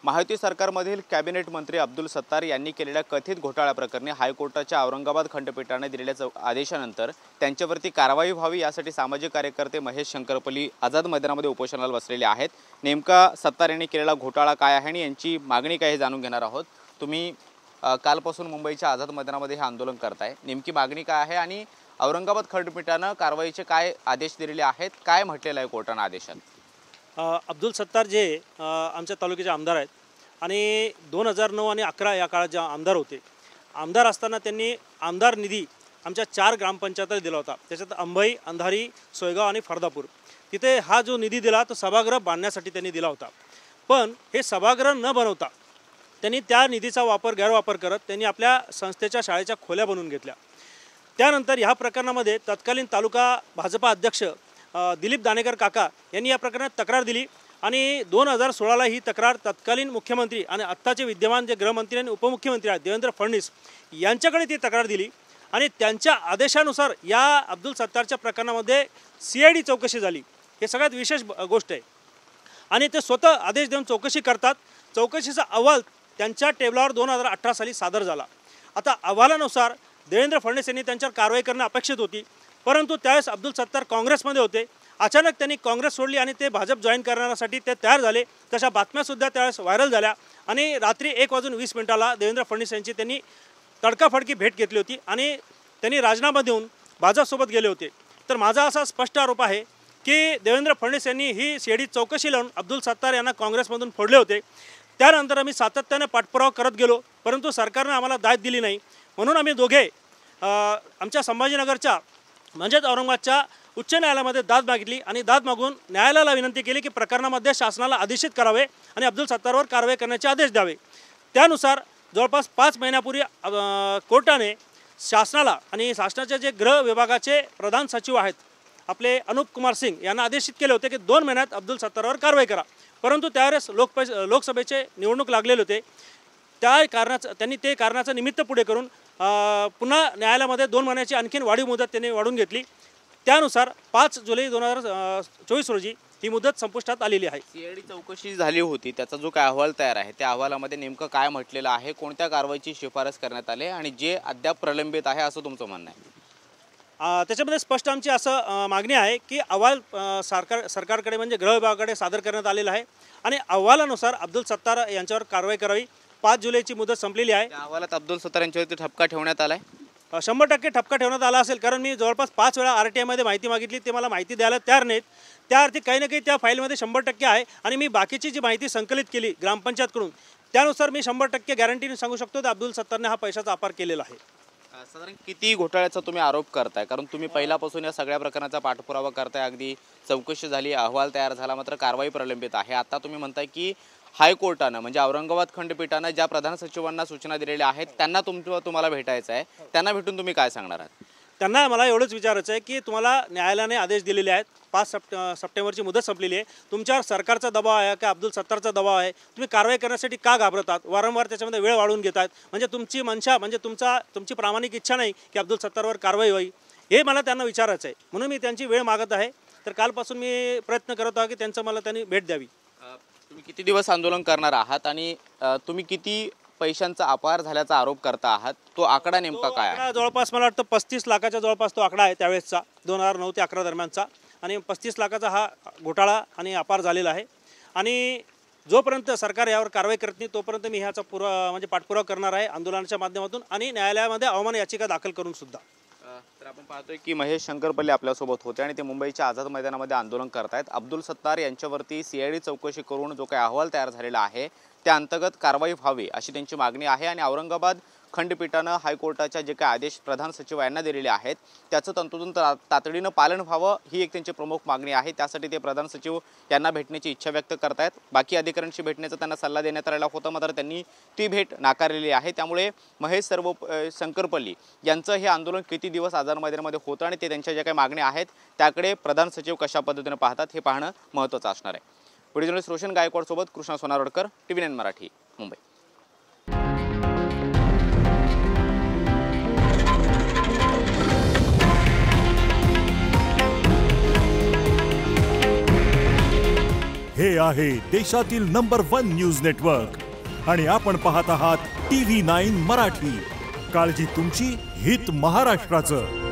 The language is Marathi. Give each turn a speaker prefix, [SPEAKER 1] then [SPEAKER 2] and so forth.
[SPEAKER 1] महायुती सरकारमधील कॅबिनेट मंत्री अब्दुल सत्तार यांनी केलेल्या कथित घोटाळ्याप्रकरणी हायकोर्टाच्या औरंगाबाद खंडपीठाने दिलेल्या आदेशानंतर त्यांच्यावरती कारवाई व्हावी यासाठी सामाजिक कार्यकर्ते महेश शंकरपल्ली आझाद मैदानामध्ये उपोषणाला बसलेले आहेत। नेमका सत्तार यांनी केलेला घोटाळा काय आहे आणि यांची मागणी काय हे जाणून घेणार आहोत। तुम्ही कालपासून मुंबईच्या आझाद मैदानामध्ये हे आंदोलन करताय, नेमकी मागणी काय आहे आणि औरंगाबाद खंडपीठाने कारवाईचे काय आदेश दिलेले आहेत, काय म्हटलेलं आहे कोर्टाने आदेशात?
[SPEAKER 2] अब्दुल सत्तार जे आमच्या तालुक्याचे आमदार आहेत आणि 2009 आणि 11 या काळात जे आमदार होते, आमदार असताना त्यांनी आमदार निधी आमच्या 4 ग्रामपंचायतीला दिला होता। त्याच्यात अंबई, अंधारी, सोयगाव आणि फरदापूर तिथे हा जो निधी दिला तो सभागृह बांधण्यासाठी त्यांनी दिला होता। पण हे सभागृह न बनवता त्यांनी त्या निधीचा गैरवापर करत त्यांनी आपल्या संस्थेच्या शाळेच्या खोल्या बनवून घेतल्या। त्यानंतर ह्या प्रकरणामध्ये तत्कालीन तालुका भाजपा अध्यक्ष दिलीप दानेकर काका यांनी या प्रकरणात तक्रार दिली आणि 2016ला ही तक्रार तत्कालीन मुख्यमंत्री आणि आत्ताचे विद्यमान जे गृहमंत्री आणि उपमुख्यमंत्री आहेत देवेंद्र फडणवीस यांच्याकडे ती तक्रार दिली आणि त्यांच्या आदेशानुसार या अब्दुल सत्तारच्या प्रकरणामध्ये CID चौकशी झाली। हे सगळ्यात विशेष गोष्ट आहे आणि ते स्वतः आदेश देऊन चौकशी करतात। चौकशीचा अहवाल त्यांच्या टेबलावर 2018 साली सादर झाला। आता अहवालानुसार देवेंद्र फडणवीस यांनी त्यांच्यावर कारवाई करणे अपेक्षित होती, परंतु त्यावेळेस अब्दुल सत्तार काँग्रेसमध्ये होते। अचानक त्यांनी काँग्रेस सोडली आणि ते भाजप जॉईन करण्यासाठी ते तयार झाले। तशा बातम्यासुद्धा त्यावेळेस व्हायरल झाल्या आणि रात्री 1:20 देवेंद्र फडणवीस यांची त्यांनी तडकाफडकी भेट घेतली होती आणि त्यांनी राजीनामा देऊन भाजपसोबत गेले होते। तर माझा असा स्पष्ट आरोप आहे की देवेंद्र फडणवीस यांनी ही CID चौकशी लावून अब्दुल सत्तार यांना काँग्रेसमधून फोडले होते। त्यानंतर आम्ही सातत्याने पाठपुरावा करत गेलो, परंतु सरकारने आम्हाला दाद दिली नाही। म्हणून आम्ही दोघे आमच्या संभाजीनगरच्या म्हणजेच औरंगाबादच्या उच्च न्यायालयामध्ये दाद मागितली आणि दाद मागून न्यायालयाला विनंती केली की प्रकरणामध्ये शासनाला आदेशित करावे आणि अब्दुल सत्तारवर कारवाई करण्याचे आदेश द्यावे। त्यानुसार जवळपास 5 महिन्यापूर्वी कोर्टाने शासनाला आणि शासनाचे जे गृह विभागाचे प्रधान सचिव आहेत आपले अनूप कुमार सिंग यांना आदेशित केले होते की 2 महिन्यात अब्दुल सत्तारवर कारवाई करा। परंतु त्यावेळेस लोकसभेचे निवडणूक लागलेले होते, त्या कारणाचं त्यांनी ते कारणाचं निमित्त पुढे करून पुन्हा न्यायालयामध्ये 2 महिन्याची आणखीन वाढीव मुदत त्यांनी वाढवून घेतली। त्यानुसार 5 जुलै 2024 रोजी ही मुदत संपुष्टात आलेली आहे।
[SPEAKER 1] CID चौकशी झाली होती, त्याचा जो काय अहवाल तयार आहे त्या अहवालामध्ये नेमकं काय म्हटलेलं आहे, कोणत्या कारवाईची शिफारस करण्यात आली आणि जे अद्याप प्रलंबित आहे असं तुमचं म्हणणं आहे?
[SPEAKER 2] त्याच्यामध्ये स्पष्ट आमची असं मागणी आहे की अहवाल सरकारकडे म्हणजे गृह विभागाकडे सादर करण्यात आलेला आहे आणि अहवालानुसार अब्दुल सत्तार यांच्यावर कारवाई करावी। 5 जुलैची मुदत संपलेली आहे।
[SPEAKER 1] त्या अहवालात अब्दुल सत्तार यांच्यावरती ठपका ठेवण्यात आलाय?
[SPEAKER 2] 100% ठपका ठेवण्यात आला असेल, कारण मी जवळपास 5 वेळा RTI मध्ये माहिती मागितली, ते मला माहिती द्यायला तयार नाहीत। त्या अर्थी काही ना काही त्या फाईलमध्ये 100% आहे आणि मी बाकीची जी माहिती संकलित केली ग्रामपंचायतकडून त्यानुसार मी 100% गॅरंटीने सांगू शकतो की अब्दुल सत्तारने हा पैशाचा अपार केलेला आहे।
[SPEAKER 1] साधारण किती घोटाळ्याचा तुम्ही आरोप करताय, कारण तुम्ही पहिल्यापासून या सगळ्या प्रकरणाचा पाठपुरावा करताय, अगदी चौकशी झाली, अहवाल तयार झाला, मात्र कारवाई प्रलंबित आहे। आता तुम्ही म्हणताय की हायकोर्टानं म्हणजे औरंगाबाद खंडपीठानं ज्या प्रधान सचिवांना सूचना दिलेल्या आहेत त्यांना तुम्हाला भेटायचं आहे, त्यांना भेटून तुम्ही काय सांगणार आहात?
[SPEAKER 2] त्यांना मला एवढंच विचारायचं आहे की तुम्हाला न्यायालयाने आदेश दिलेले आहेत, 5 सप्टेंबरची मुदत संपलेली आहे, तुमच्यावर सरकारचा दबाव आहे का अब्दुल सत्तारचा दबाव आहे? तुम्ही कारवाई करण्यासाठी का घाबरतात? वारंवार त्याच्यामध्ये वेळ वाढवून घेतात, म्हणजे तुमची मनशा म्हणजे तुमची प्रामाणिक इच्छा नाही की अब्दुल सत्तारवर कारवाई व्हावी, हे मला त्यांना विचारायचं आहे। म्हणून मी त्यांची वेळ मागत आहे। तर कालपासून मी प्रयत्न करत आहे की त्यांनी भेट द्यावी।
[SPEAKER 1] तुम्ही किती दिवस आंदोलन करणार आहात आणि तुम्ही किती पैशांचा अपार झाल्याचा आरोप करता आहात, तो आकडा नेमका काय आहे?
[SPEAKER 2] जवळपास मला वाटतं 35 लाखाच्या जवळपास तो आकडा आहे त्यावेळेसचा 2009 ते 11 दरम्यानचा आणि 35 लाखाचा हा घोटाळा आणि अपार झालेला आहे आणि जोपर्यंत सरकार यावर कारवाई करत नाही तोपर्यंत मी ह्याचा म्हणजे पाठपुरावा करणार आहे आंदोलनाच्या माध्यमातून आणि न्यायालयामध्ये अवमान याचिका दाखल करून सुद्धा।
[SPEAKER 1] तर आपण पाहतोय की महेश शंकरपल्ली आपल्यासोबत होते आणि ते मुंबईच्या आझाद मैदानामध्ये आंदोलन करतायत। अब्दुल सत्तार यांच्यावरती CID चौकशी करून जो काही अहवाल तयार झालेला आहे त्या अंतर्गत कारवाई व्हावी अशी त्यांची मागणी आहे आणि औरंगाबाद खंडपीठानं हायकोर्टाच्या जे काही आदेश प्रधान सचिव यांना दिलेले आहेत त्याचं तंतोतंत तातडीनं पालन व्हावं ही एक त्यांची प्रमुख मागणी आहे। त्यासाठी ते प्रधान सचिव यांना भेटण्याची इच्छा व्यक्त करतायत। बाकी अधिकाऱ्यांशी भेटण्याचा त्यांना सल्ला देण्यात आलेला होता, मात्र त्यांनी ती भेट नाकारलेली आहे। त्यामुळे महेश शंकरपल्ली यांचं हे आंदोलन किती दिवस आझाद मैदानामध्ये होतं आणि ते त्यांच्या ज्या काही मागण्या आहेत त्याकडे प्रधान सचिव कशा पद्धतीने पाहतात हे पाहणं महत्त्वाचं असणार आहे। व्हिडिओ जर्नलिस्ट रोशन गायकवाड सोबत कृष्णा सोनारोडकर, TV9 मराठी, मुंबई।
[SPEAKER 3] हे आहे देशातील नंबर 1 न्यूज नेटवर्क आणि आपण पाहत आहात TV9 मराठी. काळजी तुमची, हित महाराष्ट्राचं.